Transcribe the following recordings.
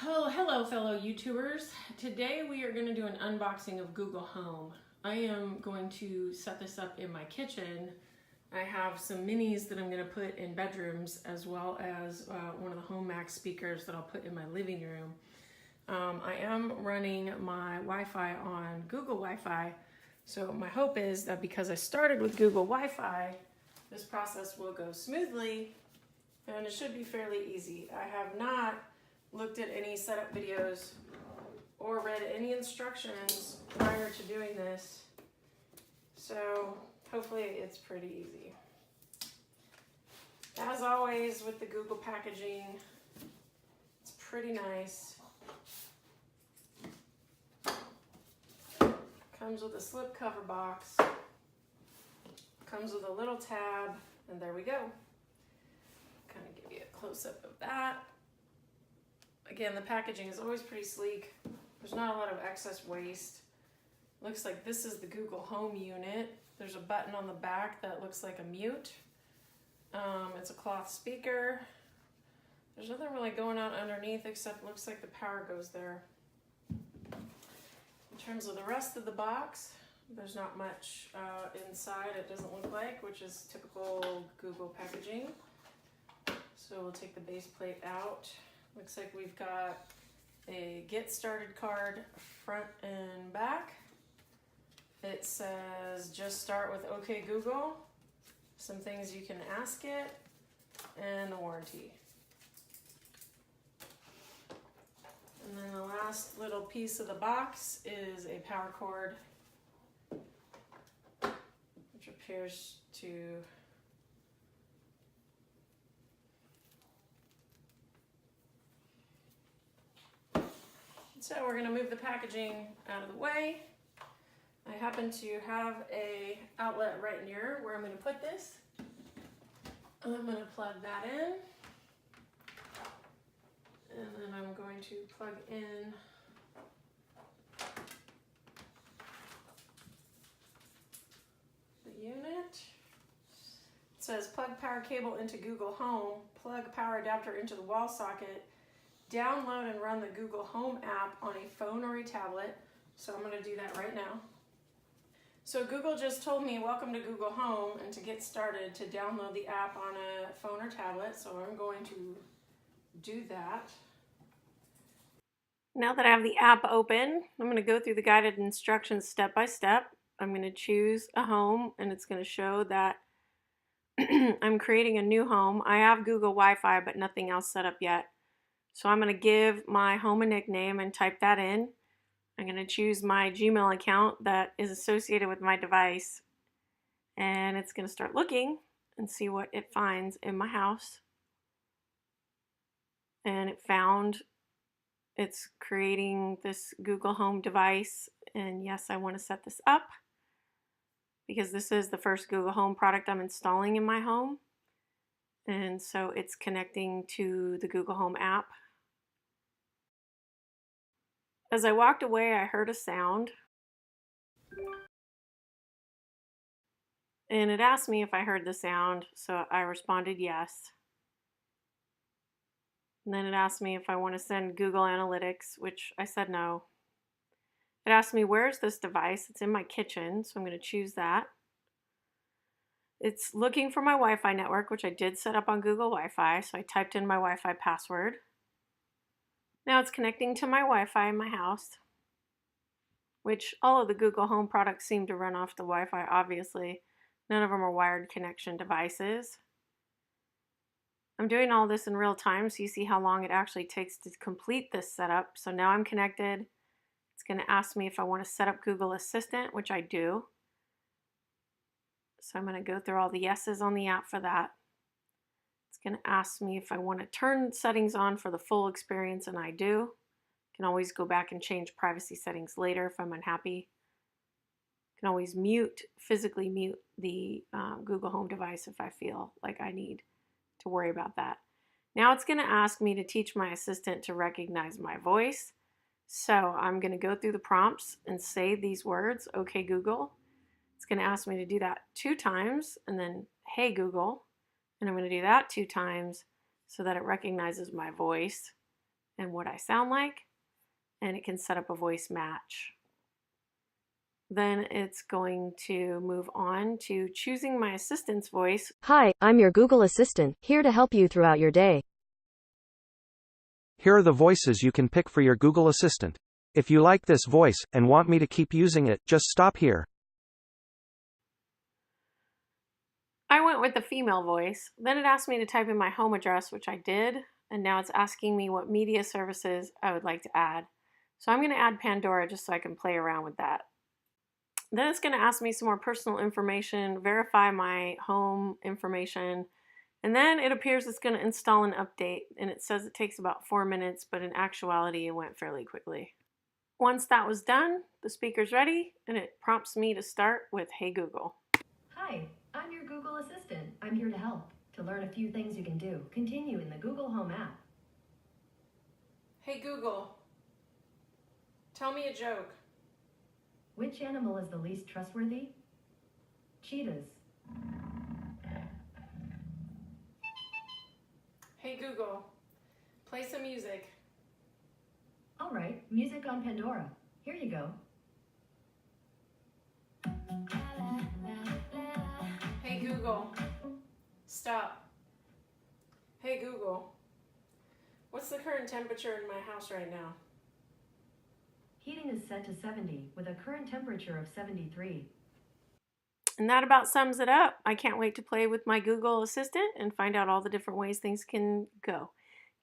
Oh, hello fellow YouTubers. Today we are going to do an unboxing of Google Home. I am going to set this up in my kitchen. I have some minis that I'm going to put in bedrooms, as well as one of the Home Max speakers that I'll put in my living room. I am running my Wi-Fi on Google Wi-Fi, so my hope is that because I started with Google Wi-Fi, this process will go smoothly and it should be fairly easy. I have not looked at any setup videos or read any instructions prior to doing this, so hopefully it's pretty easy. As always with the Google packaging, it's pretty nice. Comes with a slip cover box, comes with a little tab, and there we go. Kind of give you a close-up of that. Again, the packaging is always pretty sleek. There's not a lot of excess waste. Looks like this is the Google Home unit. There's a button on the back that looks like a mute. It's a cloth speaker. There's nothing really going on underneath except it looks like the power goes there. In terms of the rest of the box, there's not much inside, it doesn't look like, which is typical Google packaging. So we'll take the base plate out. Looks like we've got a get started card front and back. It says just start with OK Google, some things you can ask it, and the warranty. And then the last little piece of the box is a power cord, which appears to So we're going to move the packaging out of the way. I happen to have a outlet right near where I'm going to put this. I'm going to plug that in. And then I'm going to plug in the unit. It says plug power cable into Google Home, plug power adapter into the wall socket, download and run the Google Home app on a phone or a tablet. So I'm going to do that right now. So Google just told me welcome to Google Home, and to get started to download the app on a phone or tablet. So I'm going to do that. Now that I have the app open, I'm going to go through the guided instructions step by step. I'm going to choose a home, and it's going to show that I'm creating a new home. I have Google Wi-Fi, but nothing else set up yet. So I'm going to give my home a nickname and type that in. I'm going to choose my Gmail account that is associated with my device, and it's going to start looking and see what it finds in my house. And it's creating this Google Home device, and yes, I want to set this up because this is the first Google Home product I'm installing in my home, and so it's connecting to the Google Home app. As I walked away, I heard a sound, and it asked me if I heard the sound, so I responded yes. And then it asked me if I want to send Google Analytics, which I said no. It asked me, where's this device? It's in my kitchen, so I'm going to choose that. It's looking for my Wi-Fi network, which I did set up on Google Wi-Fi, so I typed in my Wi-Fi password. Now it's connecting to my Wi-Fi in my house, which all of the Google Home products seem to run off the Wi-Fi, obviously. None of them are wired connection devices. I'm doing all this in real time, so you see how long it actually takes to complete this setup. So now I'm connected. It's going to ask me if I want to set up Google Assistant, which I do. So I'm going to go through all the yeses on the app for that. It's going to ask me if I want to turn settings on for the full experience, and I do. I can always go back and change privacy settings later if I'm unhappy. I can always physically mute the Google Home device if I feel like I need to worry about that. Now it's going to ask me to teach my assistant to recognize my voice. So I'm going to go through the prompts and say these words, OK Google. It's going to ask me to do that 2 times, and then Hey Google. And I'm going to do that 2 times so that it recognizes my voice. and what I sound like, and it can set up a voice match. Then it's going to move on to choosing my assistant's voice. Hi, I'm your Google Assistant, here to help you throughout your day. Here are the voices you can pick for your Google Assistant. If you like this voice and want me to keep using it, just stop here. I went with the female voice. Then it asked me to type in my home address, which I did, and now it's asking me what media services I would like to add. So I'm going to add Pandora just so I can play around with that. Then it's going to ask me some more personal information, verify my home information, and then it appears it's going to install an update, and it says it takes about 4 minutes, but in actuality it went fairly quickly. Once that was done, the speaker's ready, and it prompts me to start with Hey Google. Hi, I'm your Google Assistant. I'm here to help. To learn a few things you can do, continue in the Google Home app. Hey Google, tell me a joke. Which animal is the least trustworthy? Cheetahs. Hey Google, play some music. All right, music on Pandora. Here you go. Hey Google, stop. Hey Google, what's the current temperature in my house right now? Heating is set to 70 with a current temperature of 73. And that about sums it up. I can't wait to play with my Google Assistant and find out all the different ways things can go.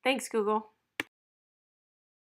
Thanks, Google.